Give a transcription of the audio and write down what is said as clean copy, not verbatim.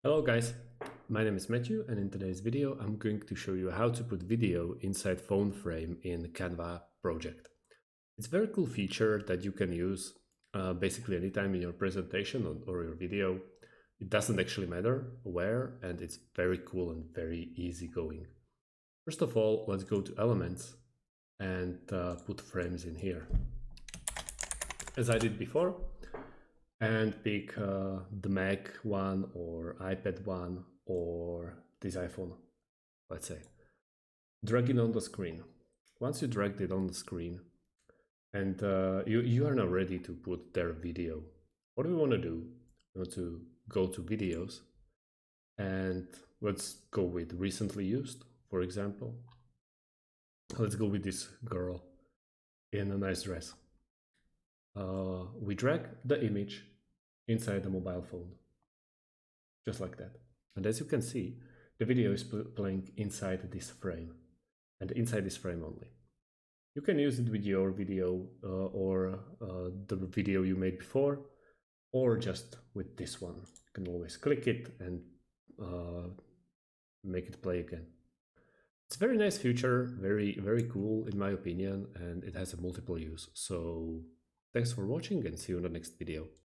Hello guys, my name is Matthew and in today's video I'm going to show you how to put video inside phone frame in Canva project. It's a very cool feature that you can use basically anytime in your presentation or your video. It doesn't actually matter where, and it's very cool and very easy going. First of all, let's go to elements and put frames in here, as I did before, and pick the Mac one or iPad one or this iPhone, let's say. Drag it on the screen. Once you dragged it on the screen and you are now ready to put their video, what do we want to do? We want to go to videos and let's go with recently used, for example. Let's go with this girl in a nice dress. We drag the image inside the mobile phone, just like that. And as you can see, the video is playing inside this frame, and inside this frame only. You can use it with your video or the video you made before, or just with this one. You can always click it and make it play again. It's a very nice feature, very cool in my opinion, and it has a multiple use. So thanks for watching and see you in the next video.